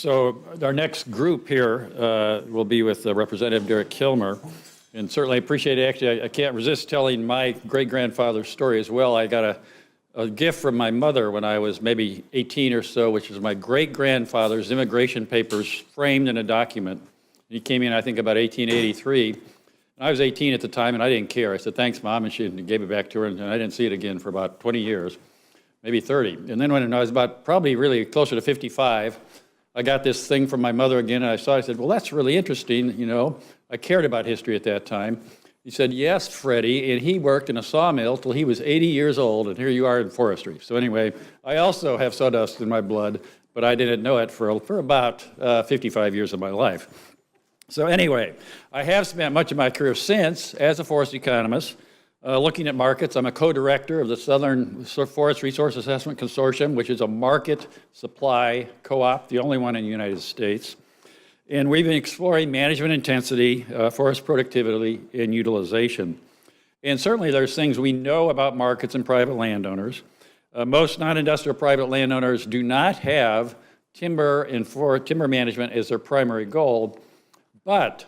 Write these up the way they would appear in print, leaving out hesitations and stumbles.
So our next group here will be with Representative Derek Kilmer. And certainly appreciate it. Actually, I can't resist telling my great-grandfather's story as well. I got a gift from my mother when I was maybe 18 or so, which was my great-grandfather's immigration papers framed in a document. He came in, I think, about 1883. And I was 18 at the time, and I didn't care. I said, thanks, Mom, and she gave it back to her, and I didn't see it again for about 20 years, maybe 30. And then when I was about probably really closer to 55, I got this thing from my mother again, and I saw it. I said, well, that's really interesting, you know. I cared about history at that time. He said, yes, Freddie, and he worked in a sawmill till he was 80 years old, and here you are in forestry. So anyway, I also have sawdust in my blood, but I didn't know it for about 55 years of my life. So anyway, I have spent much of my career since as a forest economist, looking at markets. I'm a co-director of the Southern Forest Resource Assessment Consortium, which is a market supply co-op, the only one in the United States. And we've been exploring management intensity, forest productivity, and utilization. And certainly there's things we know about markets and private landowners. Most non-industrial private landowners do not have timber and timber management as their primary goal, but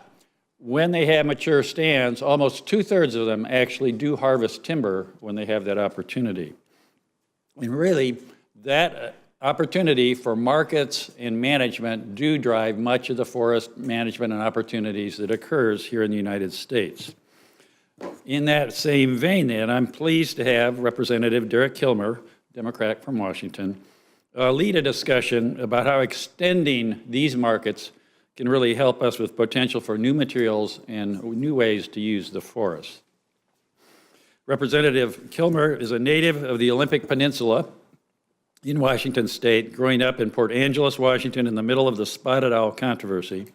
when they have mature stands, almost 2/3 of them actually do harvest timber when they have that opportunity. And really, that opportunity for markets and management do drive much of the forest management and opportunities that occurs here in the United States. In that same vein then, I'm pleased to have Representative Derek Kilmer, Democrat from Washington, lead a discussion about how extending these markets can really help us with potential for new materials and new ways to use the forest. Representative Kilmer is a native of the Olympic Peninsula in Washington State, growing up in Port Angeles, Washington, in the middle of the spotted owl controversy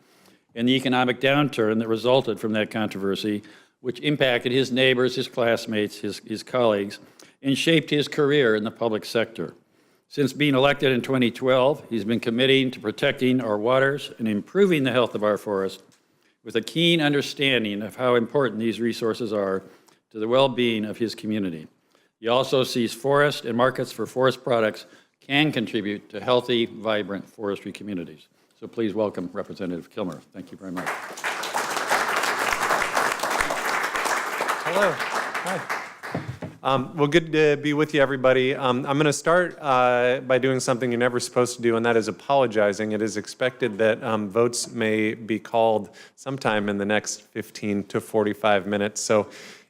and the economic downturn that resulted from that controversy, which impacted his neighbors, his classmates, his colleagues, and shaped his career in the public sector. Since being elected in 2012, he's been committing to protecting our waters and improving the health of our forests with a keen understanding of how important these resources are to the well-being of his community. He also sees forest and markets for forest products can contribute to healthy, vibrant forestry communities. So please welcome Representative Kilmer. Thank you very much. Hello. Hi. Well, good to be with you, everybody. I'm going to start by doing something you're never supposed to do, and that is apologizing. It is expected that votes may be called sometime in the next 15 to 45 minutes. So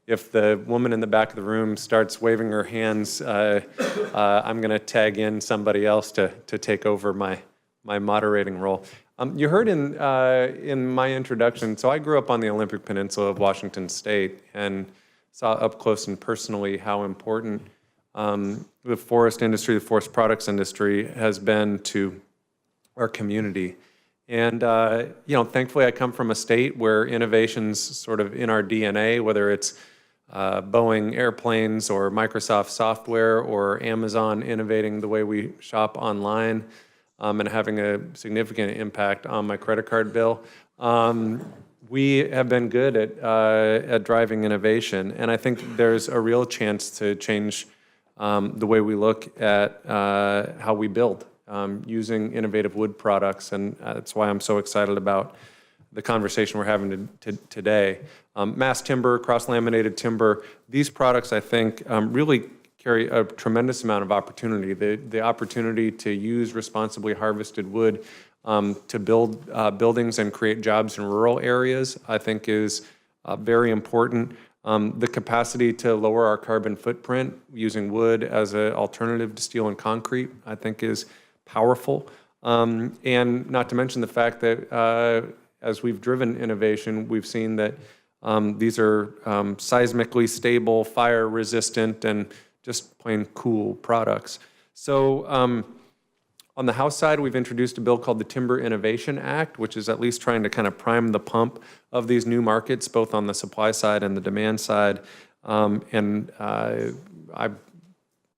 if the woman in the back of the room starts waving her hands, I'm going to tag in somebody else to take over my moderating role. You heard in my introduction, so I grew up on the Olympic Peninsula of Washington State and saw up close and personally how important the forest industry, the forest products industry has been to our community. And thankfully I come from a state where innovation's sort of in our DNA, whether it's Boeing airplanes or Microsoft software or Amazon innovating the way we shop online and having a significant impact on my credit card bill. We have been good at driving innovation, and I think there's a real chance to change the way we look at how we build using innovative wood products, and that's why I'm so excited about the conversation we're having today. Mass timber, cross-laminated timber, these products I think really carry a tremendous amount of opportunity. The opportunity to use responsibly harvested wood to build buildings and create jobs in rural areas, I think is very important. The capacity to lower our carbon footprint using wood as an alternative to steel and concrete, I think is powerful. And not to mention the fact that as we've driven innovation, we've seen that these are seismically stable, fire resistant, and just plain cool products. So on the House side, we've introduced a bill called the Timber Innovation Act, which is at least trying to kind of prime the pump of these new markets, both on the supply side and the demand side. I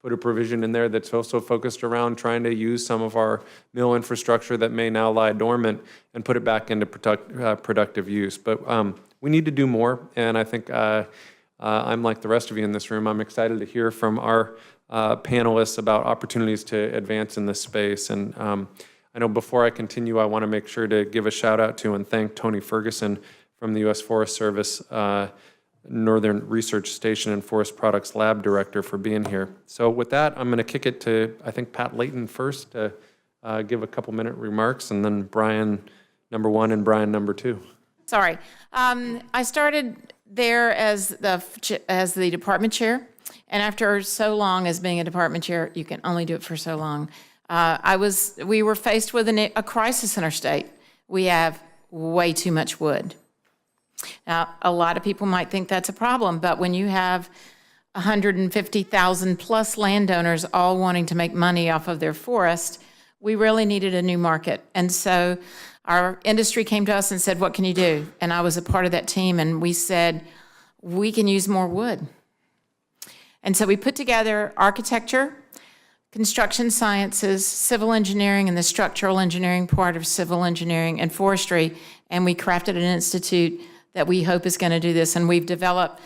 put a provision in there that's also focused around trying to use some of our mill infrastructure that may now lie dormant and put it back into productive use. But we need to do more, and I think I'm like the rest of you in this room. I'm excited to hear from our panelists about opportunities to advance in this space. And I know before I continue, I want to make sure to give a shout out to and thank Tony Ferguson from the U.S. Forest Service, Northern Research Station and Forest Products Lab Director, for being here. So with that, I'm going to kick it to, I think, Pat Layton first to give a couple minute remarks, and then Bryan number 1 and Bryan number 2. Sorry. I started there as the department chair, and after so long as being a department chair, you can only do it for so long. We were faced with a crisis in our state. We have way too much wood. Now, a lot of people might think that's a problem, but when you have 150,000 plus landowners all wanting to make money off of their forest, we really needed a new market. And so our industry came to us and said, what can you do? And I was a part of that team, and we said, we can use more wood. And so we put together architecture, construction sciences, civil engineering, and the structural engineering part of civil engineering and forestry, and we crafted an institute that we hope is going to do this. And we've developed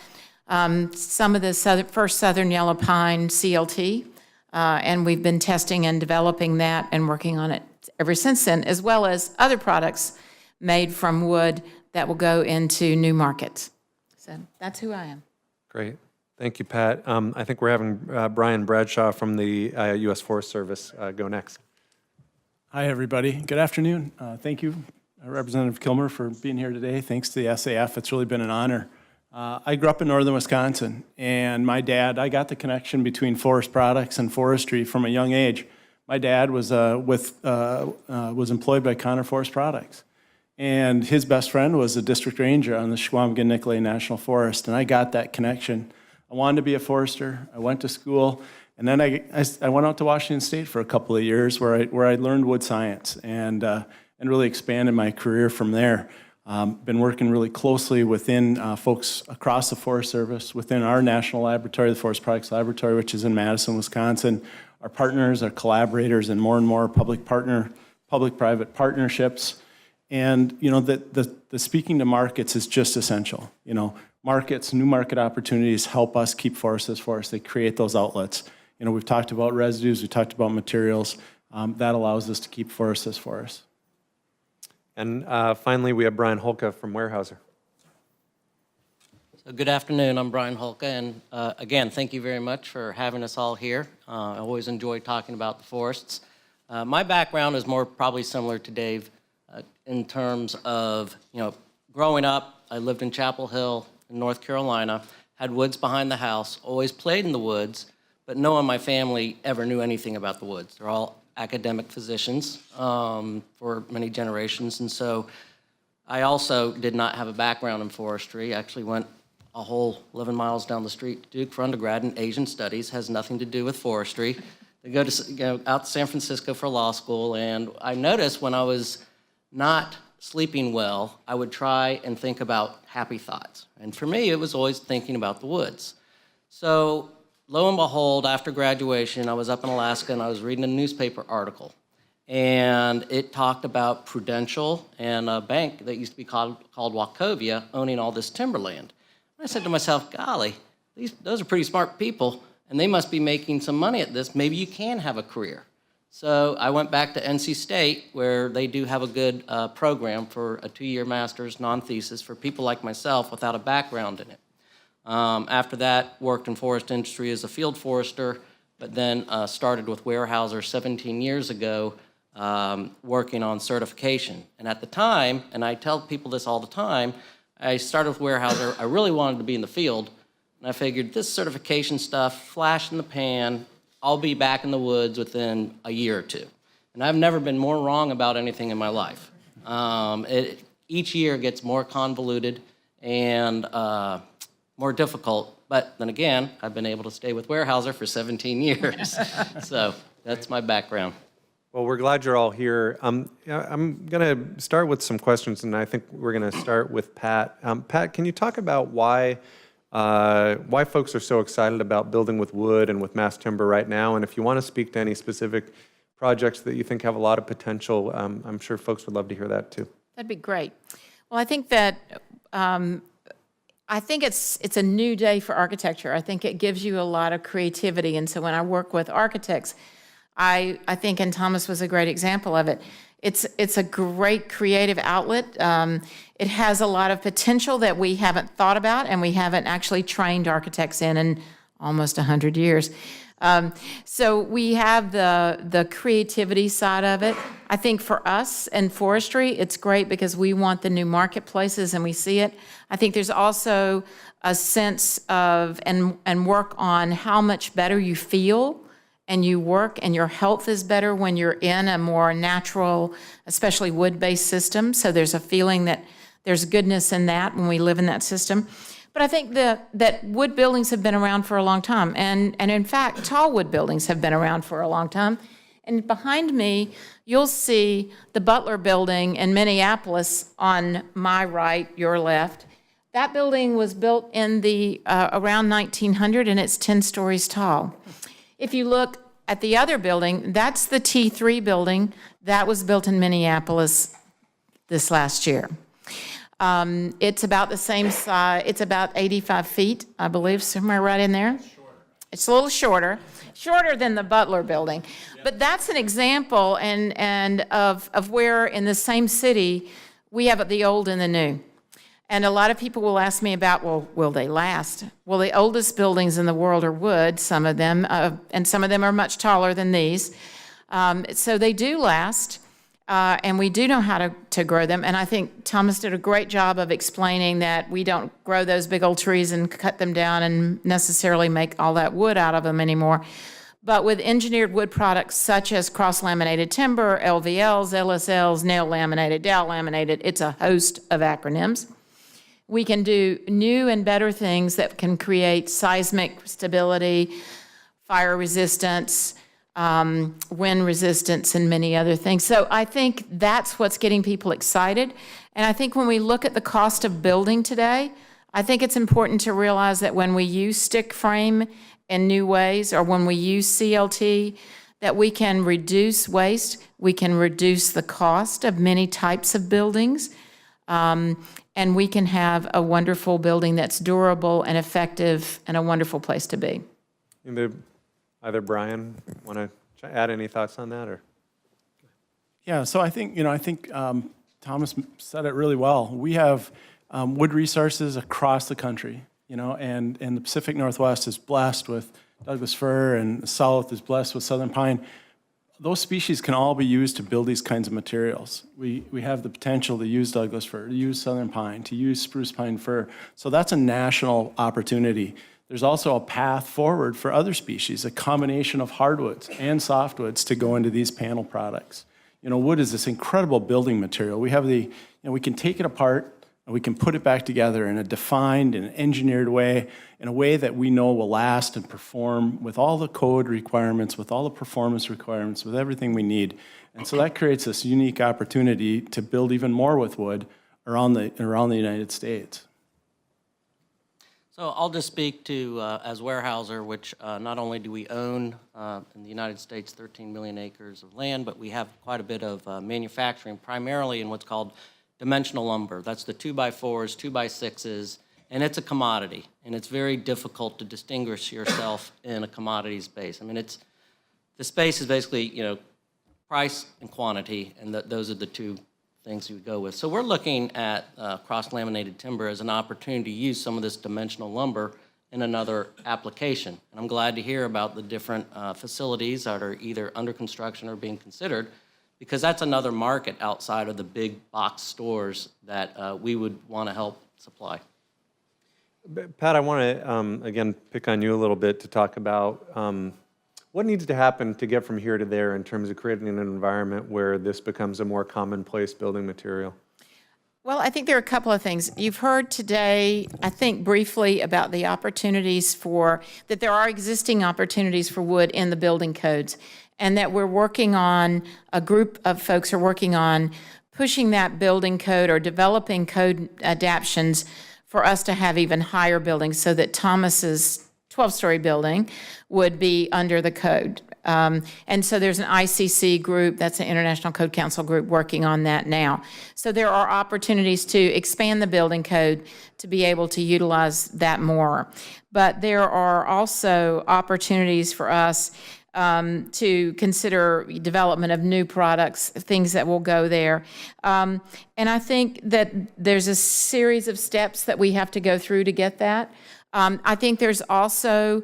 some of the first southern yellow pine CLT, and we've been testing and developing that and working on it ever since then, as well as other products made from wood that will go into new markets. So that's who I am. Great. Thank you, Pat. I think we're having Bryan Brashaw from the U.S. Forest Service go next. Hi, everybody. Good afternoon. Thank you, Representative Kilmer, for being here today. Thanks to the SAF. It's really been an honor. I grew up in northern Wisconsin, and my dad, I got the connection between forest products and forestry from a young age. My dad was employed by Connor Forest Products, and his best friend was a district ranger on the Squamigan-Nicolet National Forest, and I got that connection. I wanted to be a forester. I went to school, and then I went out to Washington State for a couple of years where I learned wood science and really expanded my career from there. Been working really closely within folks across the Forest Service, within our national laboratory, the Forest Products Laboratory, which is in Madison, Wisconsin. Our partners, our collaborators, and more public-private partnerships. And you know, the speaking to markets is just essential. You know, markets, new market opportunities help us keep forests as forests. They create those outlets. You know, we've talked about residues, we talked about materials. That allows us to keep forests as forests. And finally, we have Bryan Hulka from Weyerhauser. So good afternoon, I'm Bryan Hulka, and again, thank you very much for having us all here. I always enjoy talking about the forests. My background is probably similar to Dave in terms of, you know, growing up, I lived in Chapel Hill in North Carolina, had woods behind the house, always played in the woods, but no one in my family ever knew anything about the woods. They're all academic physicians for many generations, and so I also did not have a background in forestry. I actually went a whole 11 miles down the street to Duke for undergrad in Asian Studies, has nothing to do with forestry. I go out to San Francisco for law school, and I noticed when I was not sleeping well, I would try and think about happy thoughts. And for me, it was always thinking about the woods. So lo and behold, after graduation, I was up in Alaska and I was reading a newspaper article. And it talked about Prudential and a bank that used to be called Wachovia owning all this timberland. I said to myself, golly, those are pretty smart people, and they must be making some money at this. Maybe you can have a career. So I went back to NC State, where they do have a good program for a 2-year master's non-thesis for people like myself without a background in it. After that, worked in forest industry as a field forester, but then started with Weyerhauser 17 years ago, working on certification. And at the time, and I tell people this all the time, I started with Weyerhauser. I really wanted to be in the field, and I figured this certification stuff, flash in the pan, I'll be back in the woods within a year or two. And I've never been more wrong about anything in my life. Each year gets more convoluted and more difficult, but then again, I've been able to stay with Weyerhauser for 17 years. So that's my background. Well, we're glad you're all here. I'm going to start with some questions, and I think we're going to start with Pat. Pat, can you talk about why folks are so excited about building with wood and with mass timber right now? And if you want to speak to any specific projects that you think have a lot of potential, I'm sure folks would love to hear that too. That'd be great. Well, I think that it's a new day for architecture. I think it gives you a lot of creativity, and so when I work with architects, I think, and Thomas was a great example of it. It's a great creative outlet. It has a lot of potential that we haven't thought about and we haven't actually trained architects in almost 100 years. So we have the creativity side of it. I think for us in forestry, it's great because we want the new marketplaces and we see it. I think there's also a sense of, and work on how much better you feel and you work and your health is better when you're in a more natural, especially wood-based system. So there's a feeling that there's goodness in that when we live in that system. But I think that wood buildings have been around for a long time. And in fact, tall wood buildings have been around for a long time. And behind me, you'll see the Butler Building in Minneapolis on my right, your left. That building was built in the around 1900, and it's 10 stories tall. If you look at the other building, that's the T3 building. That was built in Minneapolis this last year. It's about the same size. It's about 85 feet, I believe, somewhere right in there. It's a little shorter than the Butler Building. But that's an example and of where in the same city we have the old and the new. And a lot of people will ask me about, well, will they last? Well, the oldest buildings in the world are wood, some of them, and some of them are much taller than these. So they do last, and we do know how to grow them. And I think Thomas did a great job of explaining that we don't grow those big old trees and cut them down and necessarily make all that wood out of them anymore. But with engineered wood products such as cross-laminated timber, LVLs, LSLs, nail laminated, dowel laminated, it's a host of acronyms. We can do new and better things that can create seismic stability, fire resistance, wind resistance, and many other things. So I think that's what's getting people excited. And I think when we look at the cost of building today, I think it's important to realize that when we use stick frame in new ways, or when we use CLT, that we can reduce waste, we can reduce the cost of many types of buildings, and we can have a wonderful building that's durable and effective and a wonderful place to be. Either Bryan want to add any thoughts on that, or? Yeah, so I think Thomas said it really well. We have wood resources across the country, and the Pacific Northwest is blessed with Douglas fir, and the South is blessed with southern pine. Those species can all be used to build these kinds of materials. We have the potential to use Douglas fir, to use southern pine, to use spruce pine fir. So that's a national opportunity. There's also a path forward for other species, a combination of hardwoods and softwoods to go into these panel products. Wood is this incredible building material. We have we can take it apart and we can put it back together in a defined and engineered way, in a way that we know will last and perform with all the code requirements, with all the performance requirements, with everything we need. And so that creates this unique opportunity to build even more with wood around the United States. So I'll just speak to, as Weyerhauser, which not only do we own in the United States 13 million acres of land, but we have quite a bit of manufacturing, primarily in what's called dimensional lumber. That's the 2x4s, 2x6s, and it's a commodity, and it's very difficult to distinguish yourself in a commodity space. I mean, the space is basically, price and quantity, and those are the two things you would go with. So we're looking at cross-laminated timber as an opportunity to use some of this dimensional lumber in another application. And I'm glad to hear about the different facilities that are either under construction or being considered, because that's another market outside of the big box stores that we would want to help supply. Pat, I want to, again, pick on you a little bit to talk about what needs to happen to get from here to there in terms of creating an environment where this becomes a more commonplace building material? Well, I think there are a couple of things. You've heard today, I think briefly, about the opportunities that there are existing opportunities for wood in the building codes, and that we're working on, a group of folks are working on pushing that building code or developing code adaptations for us to have even higher buildings, so that Thomas's 12-story building would be under the code. And so there's an ICC group, that's an International Code Council group, working on that now. So there are opportunities to expand the building code to be able to utilize that more. But there are also opportunities for us to consider development of new products, things that will go there. And I think that there's a series of steps that we have to go through to get that. I think there's also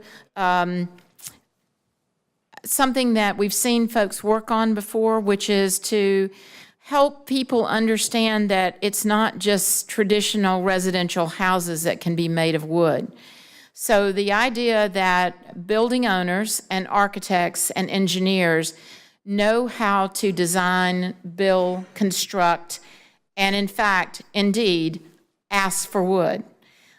something that we've seen folks work on before, which is to help people understand that it's not just traditional residential houses that can be made of wood. So the idea that building owners and architects and engineers know how to design, build, construct, and in fact, indeed, ask for wood.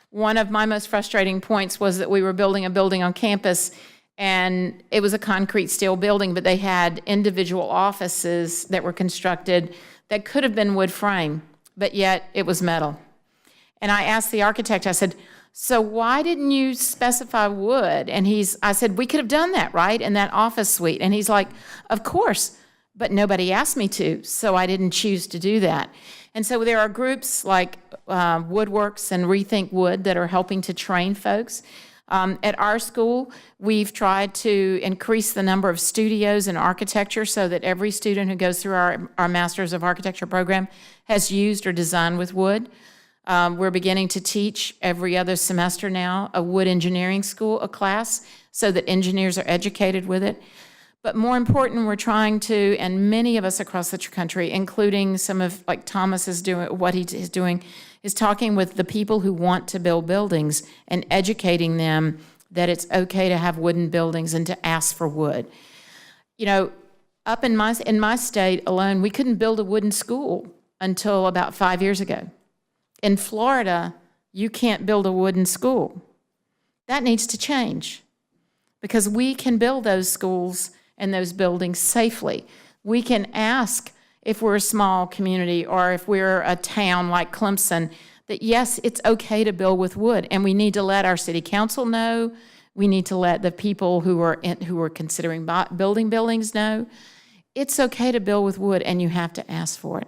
One of my most frustrating points was that we were building a building on campus, and it was a concrete steel building, but they had individual offices that were constructed that could have been wood frame, but yet it was metal. And I asked the architect, I said, so why didn't you specify wood? And I said, we could have done that, right, in that office suite. And he's like, of course, but nobody asked me to, so I didn't choose to do that. And so there are groups like Woodworks and Rethink Wood that are helping to train folks. At our school, we've tried to increase the number of studios in architecture so that every student who goes through our Masters of Architecture program has used or designed with wood. We're beginning to teach every other semester now a wood engineering school, a class, so that engineers are educated with it. But more important, we're trying to, and many of us across the country, including some of, like Thomas is doing, what he is doing, is talking with the people who want to build buildings and educating them that it's okay to have wooden buildings and to ask for wood. You know, up in my state alone, we couldn't build a wooden school until about 5 years ago. In Florida, you can't build a wooden school. That needs to change because we can build those schools and those buildings safely. We can ask if we're a small community or if we're a town like Clemson that, yes, it's okay to build with wood, and we need to let our city council know. We need to let the people who are considering building buildings know. It's okay to build with wood, and you have to ask for it.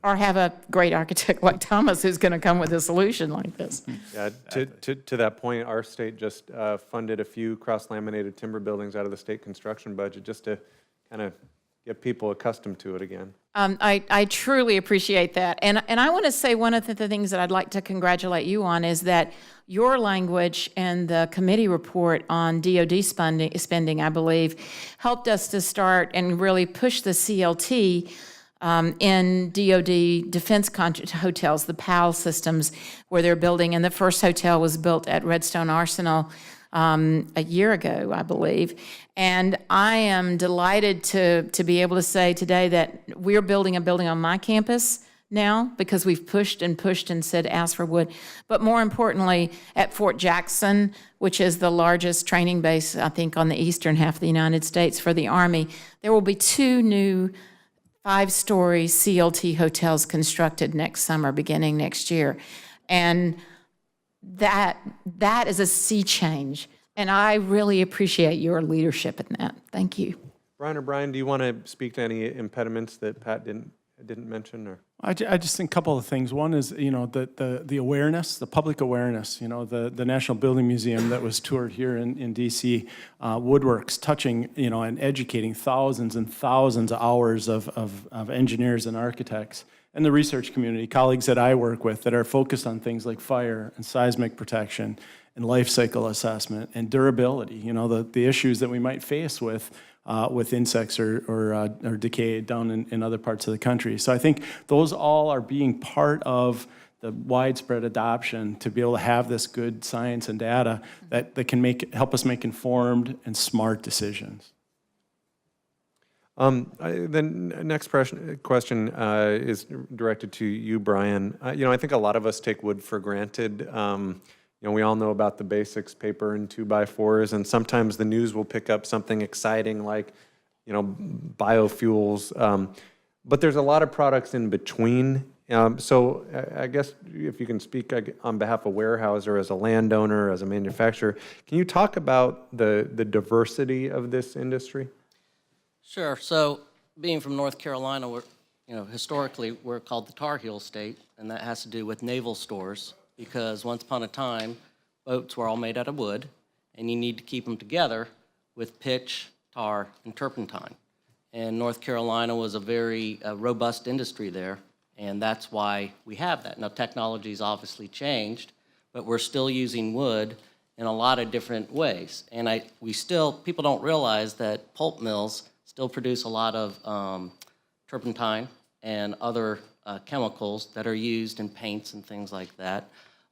Or have a great architect like Thomas who's going to come with a solution like this. Yeah, to that point, our state just funded a few cross-laminated timber buildings out of the state construction budget just to kind of get people accustomed to it again. I truly appreciate that. And I want to say one of the things that I'd like to congratulate you on is that your language and the committee report on DOD spending, I believe, helped us to start and really push the CLT in DOD defense hotels, the PAL systems, where they're building. And the first hotel was built at Redstone Arsenal a year ago, I believe. And I am delighted to be able to say today that we're building a building on my campus now because we've pushed and said ask for wood. But more importantly, at Fort Jackson, which is the largest training base, I think, on the eastern half of the United States for the Army, there will be 2 new 5-story CLT hotels constructed next summer, beginning next year. And that is a sea change. And I really appreciate your leadership in that. Thank you. Bryan, do you want to speak to any impediments that Pat didn't mention? Or I just think a couple of things. One is, the awareness, the public awareness. The National Building Museum that was toured here in D.C., Woodworks touching, and educating thousands and thousands of hours of engineers and architects, and the research community, colleagues that I work with that are focused on things like fire and seismic protection and life cycle assessment and durability, the issues that we might face with insects or decay down in other parts of the country. So I think those all are being part of the widespread adoption to be able to have this good science and data that can help us make informed and smart decisions. The next question is directed to you, Bryan. I think a lot of us take wood for granted. We all know about the basics, paper and 2x4s, and sometimes the news will pick up something exciting like, biofuels. But there's a lot of products in between. So I guess if you can speak on behalf of Weyerhauser as a landowner, as a manufacturer, can you talk about the diversity of this industry? Sure. So being from North Carolina, historically we're called the Tar Heel State, and that has to do with naval stores. Because once upon a time, boats were all made out of wood, and you need to keep them together with pitch, tar, and turpentine. And North Carolina was a very robust industry there, and that's why we have that. Now, technology's obviously changed, but we're still using wood in a lot of different ways. And people don't realize that pulp mills still produce a lot of turpentine and other chemicals that are used in paints and things like that.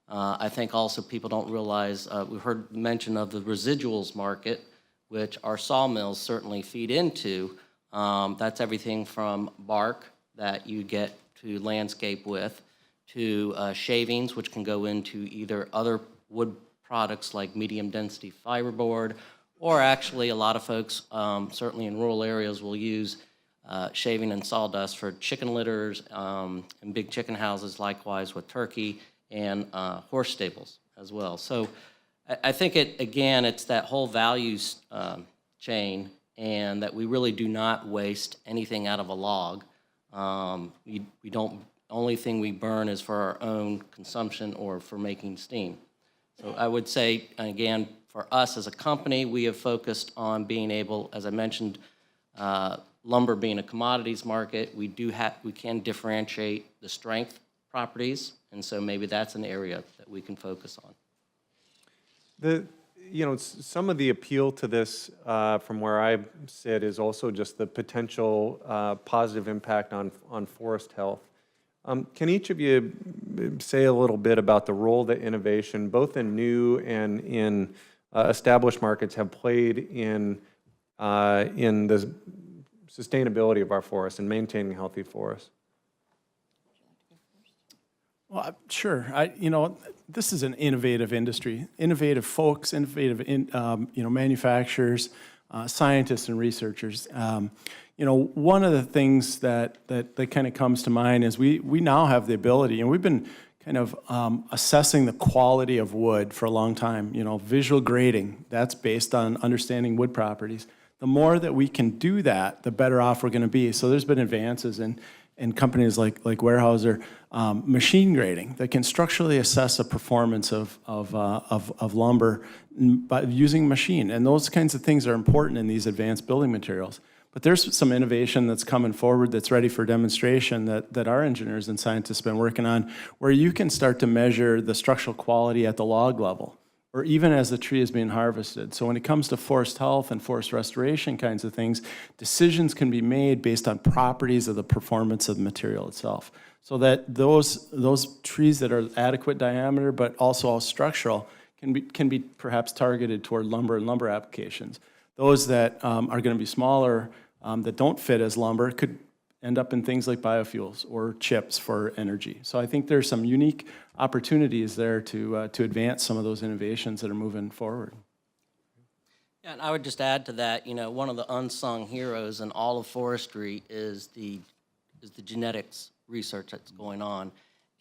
I think also people don't realize, we've heard mention of the residuals market, which our sawmills certainly feed into. That's everything from bark that you get to landscape with, to shavings, which can go into either other wood products like medium density fiberboard, or actually a lot of folks, certainly in rural areas, will use shaving and sawdust for chicken litters and big chicken houses, likewise with turkey and horse stables as well. So I think it's that whole values chain, and that we really do not waste anything out of a log. We don't, only thing we burn is for our own consumption or for making steam. So I would say, again, for us as a company, we have focused on being able, as I mentioned, lumber being a commodities market, we can differentiate the strength properties, and so maybe that's an area that we can focus on. Some of the appeal to this, from where I sit, is also just the potential positive impact on forest health. Can each of you say a little bit about the role that innovation, both in new and in established markets, have played in the sustainability of our forests and maintaining healthy forests? Well, sure. This is an innovative industry. Innovative folks, innovative manufacturers, scientists and researchers. One of the things that kind of comes to mind is we now have the ability, and we've been kind of assessing the quality of wood for a long time. Visual grading, that's based on understanding wood properties. The more that we can do that, the better off we're going to be. So there's been advances in companies like Weyerhauser, machine grading that can structurally assess the performance of lumber by using machine. And those kinds of things are important in these advanced building materials. But there's some innovation that's coming forward that's ready for demonstration that our engineers and scientists have been working on, where you can start to measure the structural quality at the log level, or even as the tree is being harvested. So when it comes to forest health and forest restoration kinds of things, decisions can be made based on properties of the performance of the material itself. So that those trees that are adequate diameter, but also all structural, can be perhaps targeted toward lumber and lumber applications. Those that are going to be smaller, that don't fit as lumber, could end up in things like biofuels or chips for energy. So I think there's some unique opportunities there to advance some of those innovations that are moving forward. Yeah, and I would just add to that, one of the unsung heroes in all of forestry is the genetics research that's going on.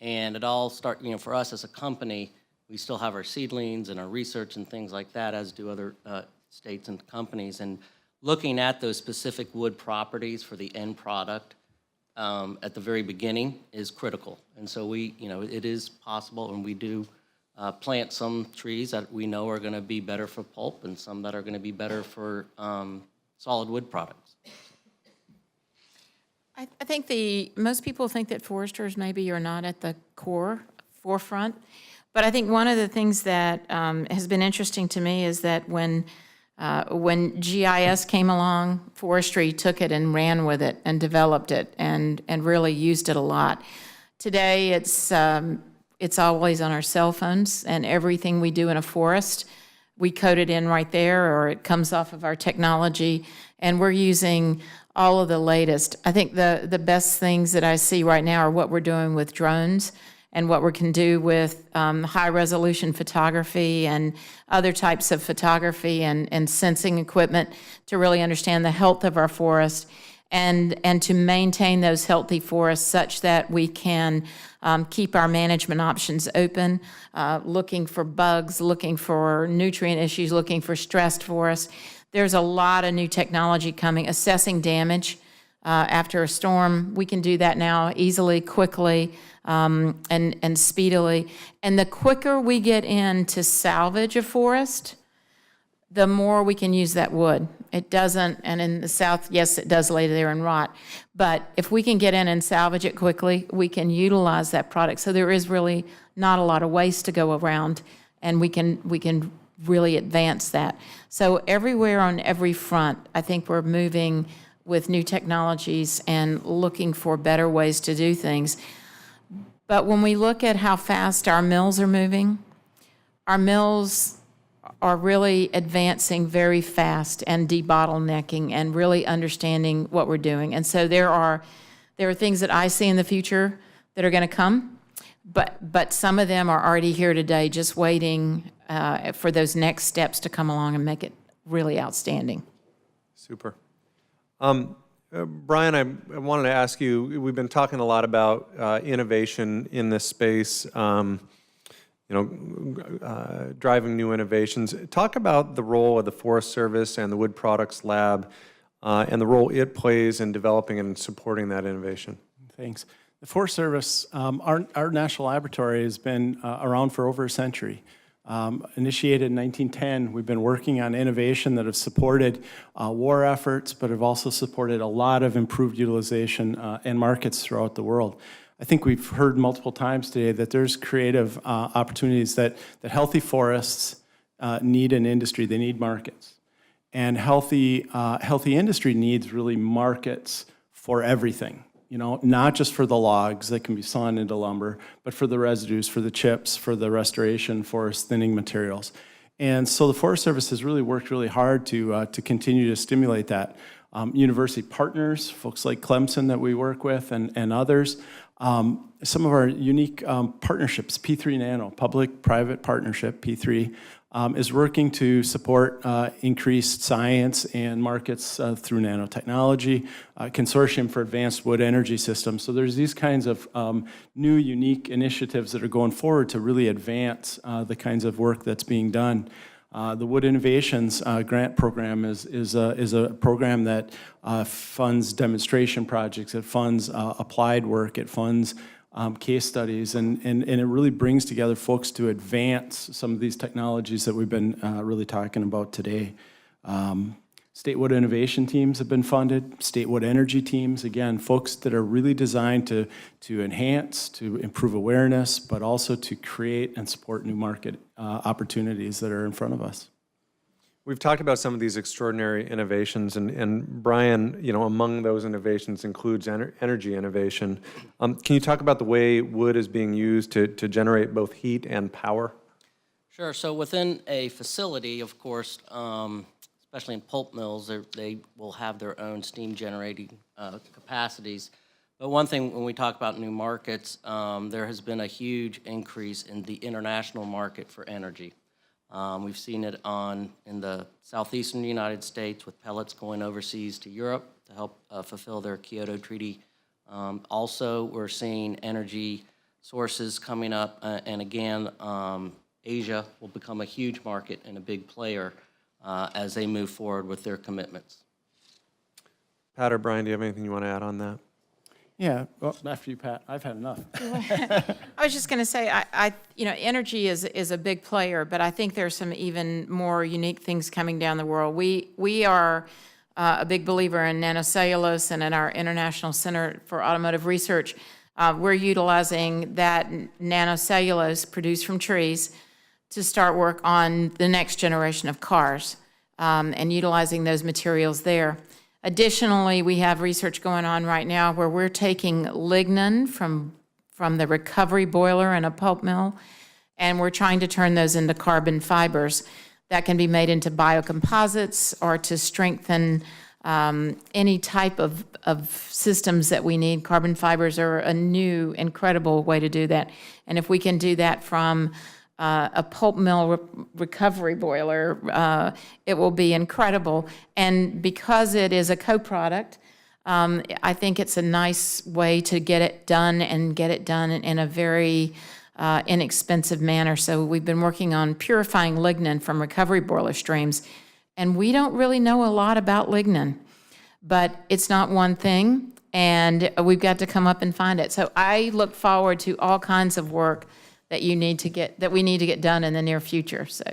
And it all for us as a company, we still have our seedlings and our research and things like that, as do other states and companies. And looking at those specific wood properties for the end product at the very beginning is critical. And so it is possible, and we do plant some trees that we know are going to be better for pulp and some that are going to be better for solid wood products. I think most people think that foresters maybe are not at the forefront, but I think one of the things that has been interesting to me is that when GIS came along, forestry took it and ran with it and developed it and really used it a lot. Today, it's always on our cell phones, and everything we do in a forest, we code it in right there, or it comes off of our technology, and we're using all of the latest. I think the best things that I see right now are what we're doing with drones and what we can do with high-resolution photography and other types of photography and sensing equipment to really understand the health of our forest and to maintain those healthy forests such that we can keep our management options open, looking for bugs, looking for nutrient issues, looking for stressed forests. There's a lot of new technology coming, assessing damage after a storm. We can do that now easily, quickly, and speedily. And the quicker we get into salvage a forest, the more we can use that wood. It doesn't, and in the South, yes, it does lay there and rot. But if we can get in and salvage it quickly, we can utilize that product. So there is really not a lot of waste to go around, and we can really advance that. So everywhere on every front, I think we're moving with new technologies and looking for better ways to do things. But when we look at how fast our mills are moving, our mills are really advancing very fast and debottlenecking and really understanding what we're doing. And so there are things that I see in the future that are going to come, but some of them are already here today, just waiting for those next steps to come along and make it really outstanding. Super. Bryan, I wanted to ask you, we've been talking a lot about innovation in this space, driving new innovations. Talk about the role of the Forest Service and the Wood Products Lab and the role it plays in developing and supporting that innovation. Thanks. The Forest Service, our national laboratory has been around for over a century. Initiated in 1910, we've been working on innovation that have supported war efforts, but have also supported a lot of improved utilization in markets throughout the world. I think we've heard multiple times today that there's creative opportunities that healthy forests need an industry. They need markets. And healthy industry needs really markets for everything. Not just for the logs that can be sawn into lumber, but for the residues, for the chips, for the restoration, forest thinning materials. And so the Forest Service has really worked really hard to continue to stimulate that. University partners, folks like Clemson that we work with and others. Some of our unique partnerships, P3 Nano, public-private partnership, P3, is working to support increased science and markets through nanotechnology, Consortium for Advanced Wood Energy Systems. So there's these kinds of new, unique initiatives that are going forward to really advance the kinds of work that's being done. The Wood Innovations grant program is a program that funds demonstration projects, it funds applied work, it funds case studies, and it really brings together folks to advance some of these technologies that we've been really talking about today. State Wood Innovation teams have been funded, State Wood Energy teams, again, folks that are really designed to enhance, to improve awareness, but also to create and support new market opportunities that are in front of us. We've talked about some of these extraordinary innovations, and Bryan, among those innovations includes energy innovation. Can you talk about the way wood is being used to generate both heat and power? Sure. So within a facility, of course, especially in pulp mills, they will have their own steam generating capacities. But one thing when we talk about new markets, there has been a huge increase in the international market for energy. We've seen it in the southeastern United States with pellets going overseas to Europe to help fulfill their Kyoto Treaty. Also, we're seeing energy sources coming up, and again, Asia will become a huge market and a big player as they move forward with their commitments. Pat or Bryan, do you have anything you want to add on that? Yeah, well, after you, Pat, I've had enough. I was just going to say, energy is a big player, but I think there's some even more unique things coming down the world. We are a big believer in nanocellulose, and in our International Center for Automotive Research, we're utilizing that nanocellulose produced from trees to start work on the next generation of cars and utilizing those materials there. Additionally, we have research going on right now where we're taking lignin from the recovery boiler in a pulp mill, and we're trying to turn those into carbon fibers that can be made into biocomposites or to strengthen any type of systems that we need. Carbon fibers are a new, incredible way to do that. And if we can do that from a pulp mill recovery boiler, it will be incredible. And because it is a co-product, I think it's a nice way to get it done and get it done in a very inexpensive manner. So we've been working on purifying lignin from recovery boiler streams, and we don't really know a lot about lignin, but it's not one thing, and we've got to come up and find it. So I look forward to all kinds of work that we need to get done in the near future. So,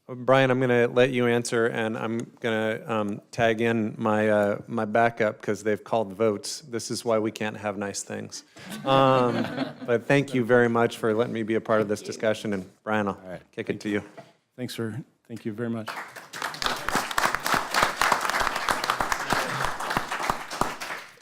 Bryan, I'm going to let you answer, and I'm going to tag in my backup because they've called votes. This is why we can't have nice things. But thank you very much for letting me be a part of this discussion, and Bryan, I'll kick it to you. Thank you very much.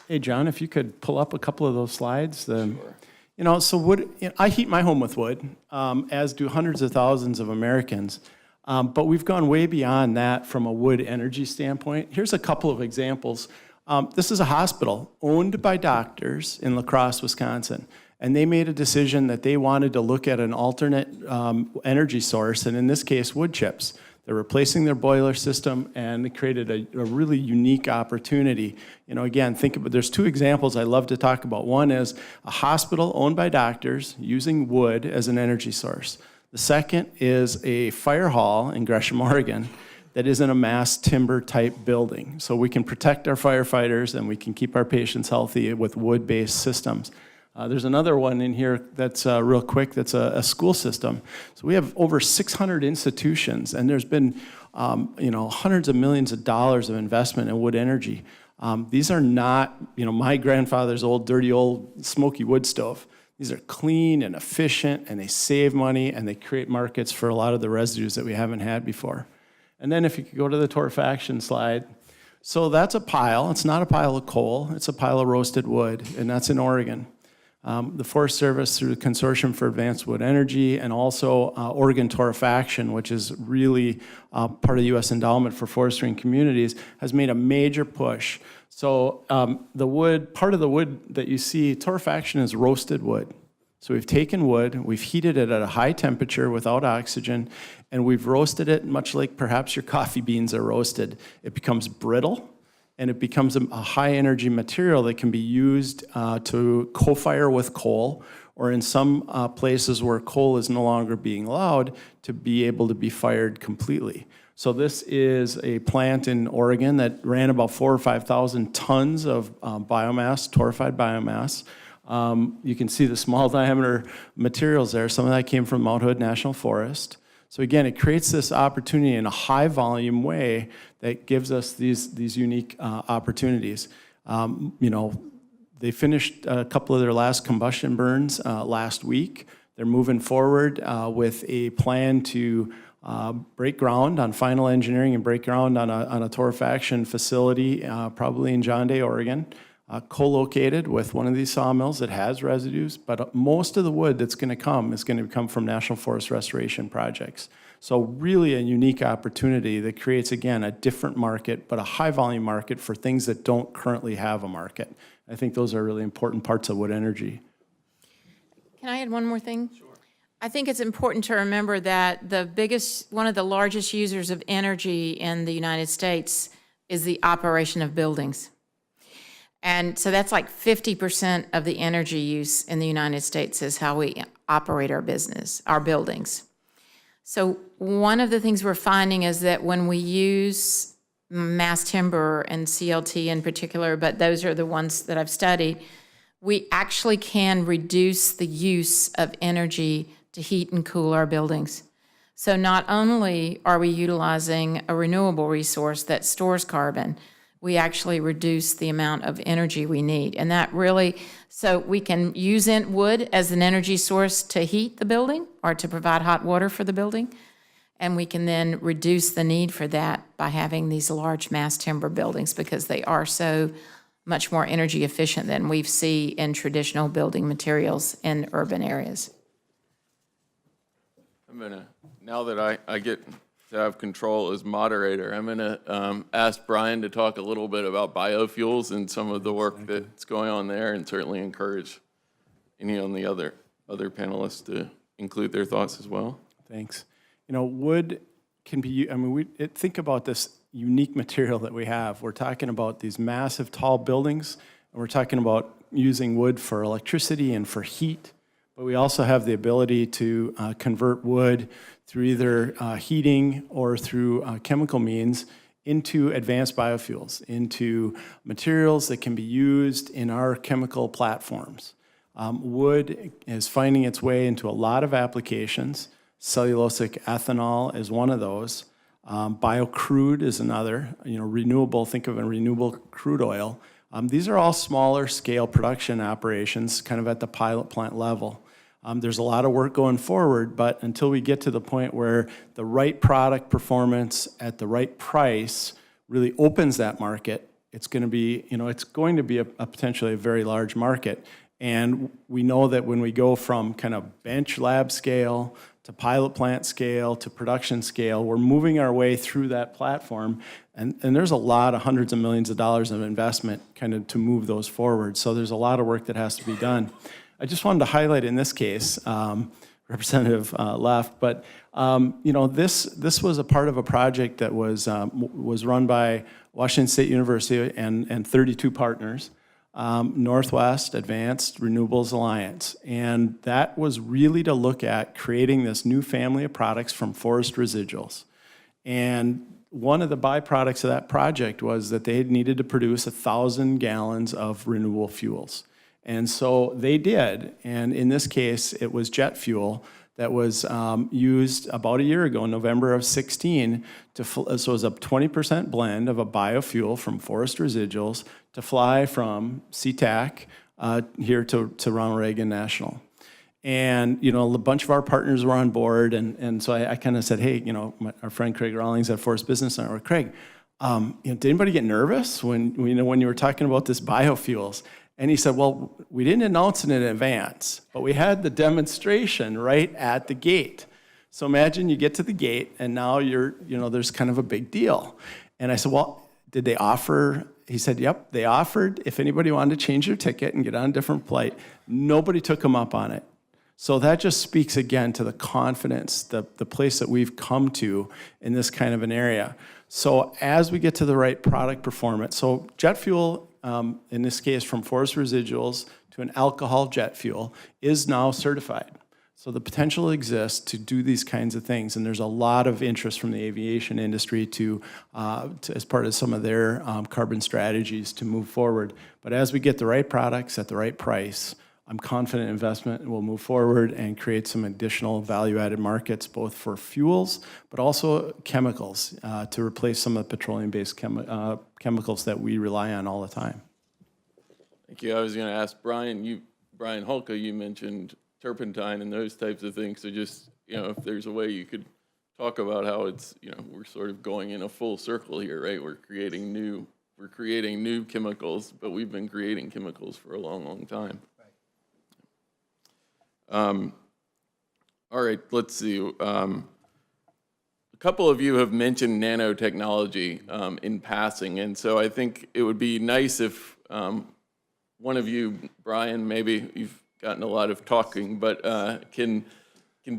Hey, John, if you could pull up a couple of those slides. So wood, I heat my home with wood, as do hundreds of thousands of Americans. But we've gone way beyond that from a wood energy standpoint. Here's a couple of examples. This is a hospital owned by doctors in La Crosse, Wisconsin. And they made a decision that they wanted to look at an alternate energy source, and in this case, wood chips. They're replacing their boiler system, and it created a really unique opportunity. Again, there's two examples I love to talk about. One is a hospital owned by doctors using wood as an energy source. The second is a fire hall in Gresham, Oregon, that is in a mass timber type building. So we can protect our firefighters and we can keep our patients healthy with wood-based systems. There's another one in here that's real quick, that's a school system. So we have over 600 institutions, and there's been hundreds of millions of dollars of investment in wood energy. These are not my grandfather's old dirty old smoky wood stove. These are clean and efficient, and they save money, and they create markets for a lot of the residues that we haven't had before. And then if you could go to the torrefaction slide. So that's a pile. It's not a pile of coal. It's a pile of roasted wood, and that's in Oregon. The Forest Service, through the Consortium for Advanced Wood Energy, and also Oregon Torrefaction, which is really part of the U.S. Endowment for Forestry and Communities, has made a major push. So part of the wood that you see, torrefaction is roasted wood. So we've taken wood, we've heated it at a high temperature without oxygen, and we've roasted it much like perhaps your coffee beans are roasted. It becomes brittle, and it becomes a high-energy material that can be used to co-fire with coal, or in some places where coal is no longer being allowed, to be able to be fired completely. So this is a plant in Oregon that ran about 4,000 or 5,000 tons of biomass, torrefied biomass. You can see the small diameter materials there. Some of that came from Mount Hood National Forest. So again, it creates this opportunity in a high volume way that gives us these unique opportunities. They finished a couple of their last combustion burns last week. They're moving forward with a plan to break ground on final engineering and break ground on a torrefaction facility, probably in John Day, Oregon. Co-located with one of these sawmills that has residues, but most of the wood that's going to come is going to come from National Forest Restoration projects. So really a unique opportunity that creates, again, a different market, but a high volume market for things that don't currently have a market. I think those are really important parts of wood energy. Can I add one more thing? Sure. I think it's important to remember that one of the largest users of energy in the United States is the operation of buildings. And so that's like 50% of the energy use in the United States is how we operate our buildings. So one of the things we're finding is that when we use mass timber and CLT in particular, but those are the ones that I've studied, we actually can reduce the use of energy to heat and cool our buildings. So not only are we utilizing a renewable resource that stores carbon, we actually reduce the amount of energy we need. And that really, so we can use wood as an energy source to heat the building or to provide hot water for the building. And we can then reduce the need for that by having these large mass timber buildings because they are so much more energy efficient than we see in traditional building materials in urban areas. Now that I get to have control as moderator, I'm going to ask Bryan to talk a little bit about biofuels and some of the work that's going on there, and certainly encourage any on the other panelists to include their thoughts as well. Thanks. Wood can be, think about this unique material that we have. We're talking about these massive tall buildings, and we're talking about using wood for electricity and for heat, but we also have the ability to convert wood through either heating or through chemical means into advanced biofuels, into materials that can be used in our chemical platforms. Wood is finding its way into a lot of applications. Cellulosic ethanol is one of those. Biocrude is another. Renewable, think of a renewable crude oil. These are all smaller scale production operations, kind of at the pilot plant level. There's a lot of work going forward, but until we get to the point where the right product performance at the right price really opens that market, it's going to be, a potentially a very large market. And we know that when we go from kind of bench lab scale to pilot plant scale to production scale, we're moving our way through that platform. And there's a lot of hundreds of millions of dollars of investment kind of to move those forward. So there's a lot of work that has to be done. I just wanted to highlight in this case, Representative left, but this was a part of a project that was run by Washington State University and 32 partners, Northwest Advanced Renewables Alliance. And that was really to look at creating this new family of products from forest residuals. And one of the byproducts of that project was that they needed to produce 1,000 gallons of renewable fuels. And so they did, and in this case, it was jet fuel that was used about a year ago, November of 16, so it was a 20% blend of a biofuel from forest residuals to fly from SeaTac here to Ronald Reagan National. And, a bunch of our partners were on board, and so I kind of said, hey, our friend Craig Rawlings at Forest Business Network, Craig, did anybody get nervous when you were talking about this biofuels? And he said, well, we didn't announce it in advance, but we had the demonstration right at the gate. So imagine you get to the gate, and now there's kind of a big deal. And I said, well, did they offer? He said, yep, they offered if anybody wanted to change their ticket and get on a different flight. Nobody took them up on it. So that just speaks again to the confidence, the place that we've come to in this kind of an area. So as we get to the right product performance, so jet fuel, in this case from forest residuals to an alcohol jet fuel, is now certified. So the potential exists to do these kinds of things, and there's a lot of interest from the aviation industry to as part of some of their carbon strategies to move forward. But as we get the right products at the right price, I'm confident investment will move forward and create some additional value-added markets, both for fuels, but also chemicals, to replace some of the petroleum-based chemicals that we rely on all the time. Thank you. I was going to ask Bryan Hulka, you mentioned turpentine and those types of things. So just, if there's a way you could talk about how it's, we're sort of going in a full circle here, right? We're creating new chemicals, but we've been creating chemicals for a long, long time. All right, let's see. A couple of you have mentioned nanotechnology in passing, and so I think it would be nice if one of you, Bryan, maybe you've gotten a lot of talking, but can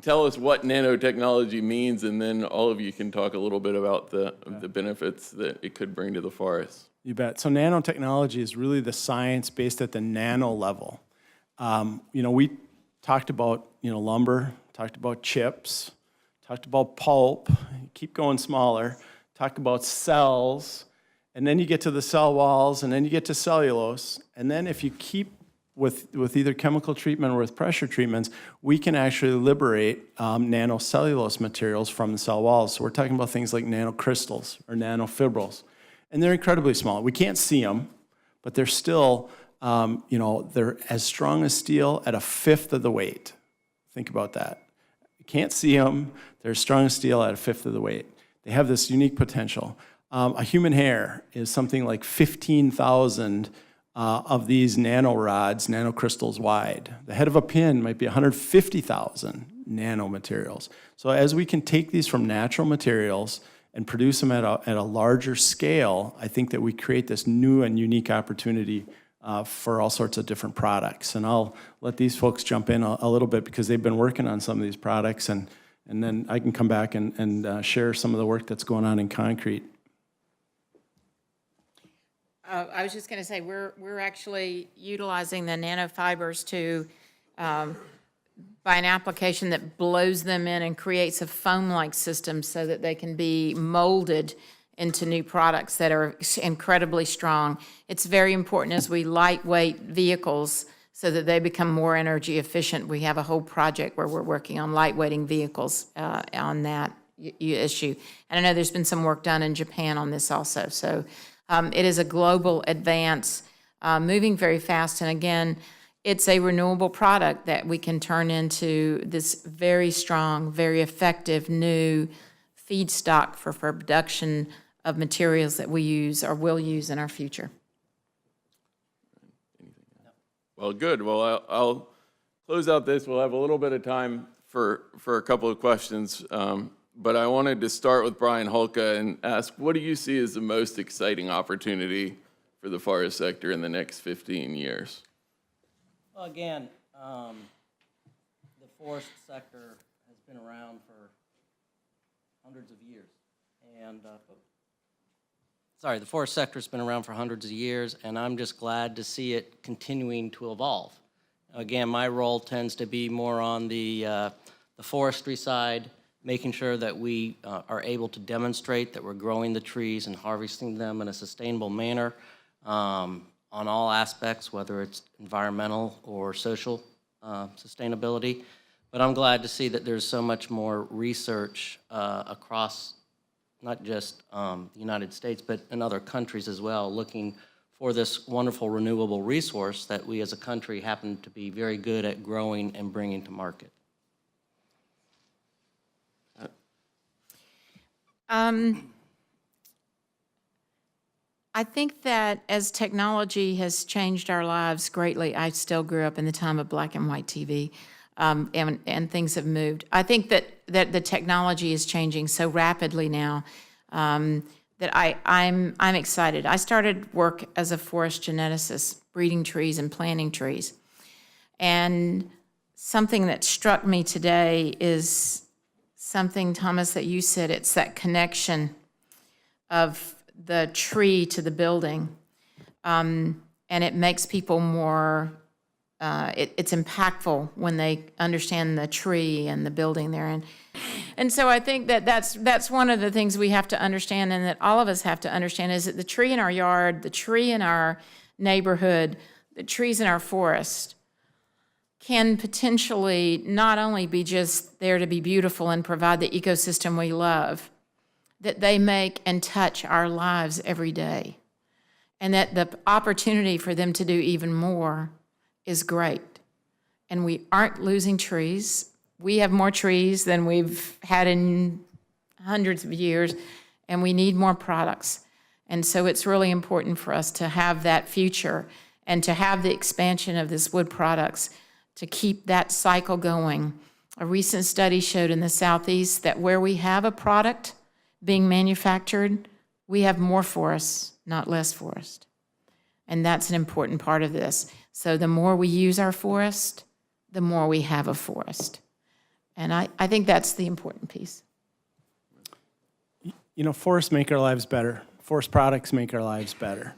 tell us what nanotechnology means, and then all of you can talk a little bit about the benefits that it could bring to the forest. You bet. So nanotechnology is really the science based at the nano level. We talked about lumber, talked about chips, talked about pulp, keep going smaller, talked about cells, and then you get to the cell walls, and then you get to cellulose, and then if you keep with either chemical treatment or with pressure treatments, we can actually liberate nanocellulose materials from the cell walls. So we're talking about things like nanocrystals or nanofibrils, and they're incredibly small. We can't see them, but they're still they're as strong as steel at a fifth of the weight. Think about that. You can't see them. They're as strong as steel at a fifth of the weight. They have this unique potential. A human hair is something like 15,000 of these nanorods, nanocrystals wide. The head of a pin might be 150,000 nanomaterials. So as we can take these from natural materials and produce them at a larger scale, I think that we create this new and unique opportunity for all sorts of different products. And I'll let these folks jump in a little bit because they've been working on some of these products, and then I can come back and share some of the work that's going on in concrete. I was just going to say, we're actually utilizing the nanofibers to, by an application that blows them in and creates a foam-like system so that they can be molded into new products that are incredibly strong. It's very important as we lightweight vehicles so that they become more energy efficient. We have a whole project where we're working on lightweighting vehicles on that issue. And I know there's been some work done in Japan on this also. So it is a global advance, moving very fast. And again, it's a renewable product that we can turn into this very strong, very effective new feedstock for production of materials that we use or will use in our future. Well, good. Well, I'll close out this. We'll have a little bit of time for a couple of questions. But I wanted to start with Bryan Hulka and ask, what do you see as the most exciting opportunity for the forest sector in the next 15 years? Well, again, the forest sector has been around for hundreds of years. And, the forest sector's been around for hundreds of years, and I'm just glad to see it continuing to evolve. Again, my role tends to be more on the forestry side, making sure that we are able to demonstrate that we're growing the trees and harvesting them in a sustainable manner on all aspects, whether it's environmental or social sustainability. But I'm glad to see that there's so much more research across not just the United States, but in other countries as well, looking for this wonderful renewable resource that we as a country happen to be very good at growing and bringing to market. I think that as technology has changed our lives greatly, I still grew up in the time of black and white TV, and things have moved. I think that the technology is changing so rapidly now that I'm excited. I started work as a forest geneticist, breeding trees and planting trees. And something that struck me today is something, Thomas, that you said. It's that connection of the tree to the building. And it makes people more, it's impactful when they understand the tree and the building they're in. And so I think that that's one of the things we have to understand, and that all of us have to understand, is that the tree in our yard, the tree in our neighborhood, the trees in our forest can potentially not only be just there to be beautiful and provide the ecosystem we love, that they make and touch our lives every day. And that the opportunity for them to do even more is great. And we aren't losing trees. We have more trees than we've had in hundreds of years, and we need more products. And so it's really important for us to have that future and to have the expansion of this wood products to keep that cycle going. A recent study showed in the Southeast that where we have a product being manufactured, we have more forests, not less forest. And that's an important part of this. So the more we use our forest, the more we have a forest. And I think that's the important piece. You know, forests make our lives better. Forest products make our lives better.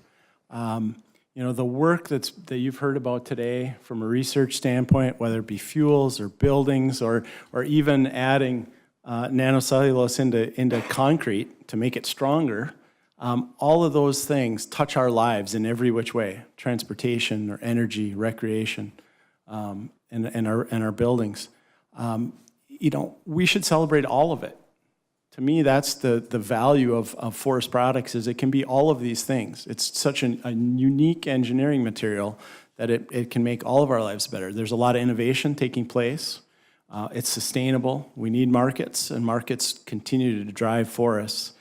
You know, the work that you've heard about today from a research standpoint, whether it be fuels or buildings or even adding nanocellulose into concrete to make it stronger, all of those things touch our lives in every which way: transportation or energy, recreation, and our buildings. You know, we should celebrate all of it. To me, that's the value of forest products, is it can be all of these things. It's such a unique engineering material that it can make all of our lives better. There's a lot of innovation taking place. It's sustainable. We need markets, and markets continue to drive forests.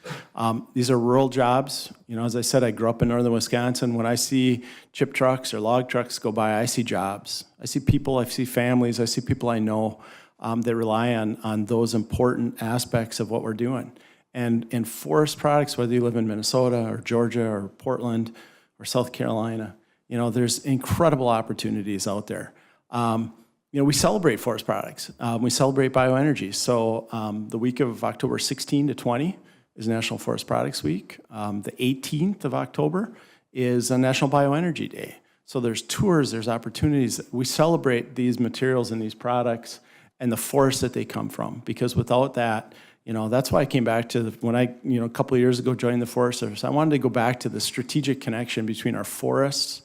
These are rural jobs. You know, as I said, I grew up in northern Wisconsin. When I see chip trucks or log trucks go by, I see jobs. I see people, I see families, I see people I know that rely on those important aspects of what we're doing. And in forest products, whether you live in Minnesota or Georgia or Portland or South Carolina, you know, there's incredible opportunities out there. You know, we celebrate forest products. We celebrate bioenergy. So the week of October 16 to 20 is National Forest Products Week. The 18th of October is a National Bioenergy Day. So there's tours, there's opportunities. We celebrate these materials and these products and the forest that they come from, because without that, you know, that's why I came back to when I, you know, a couple of years ago joined the Forest Service. I wanted to go back to the strategic connection between our forests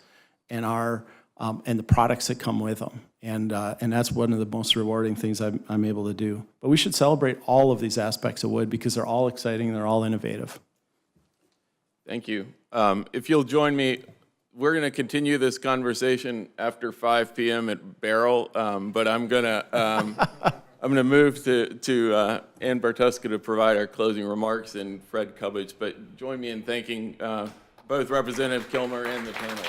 and our and the products that come with them. And that's one of the most rewarding things I'm able to do. But we should celebrate all of these aspects of wood because they're all exciting and they're all innovative. Thank you. If you'll join me, we're going to continue this conversation after 5 p.m. at Barrel, but I'm going to move to Ann Bartuska to provide our closing remarks and Fred Cubbage. But join me in thanking both Representative Kilmer and the panel.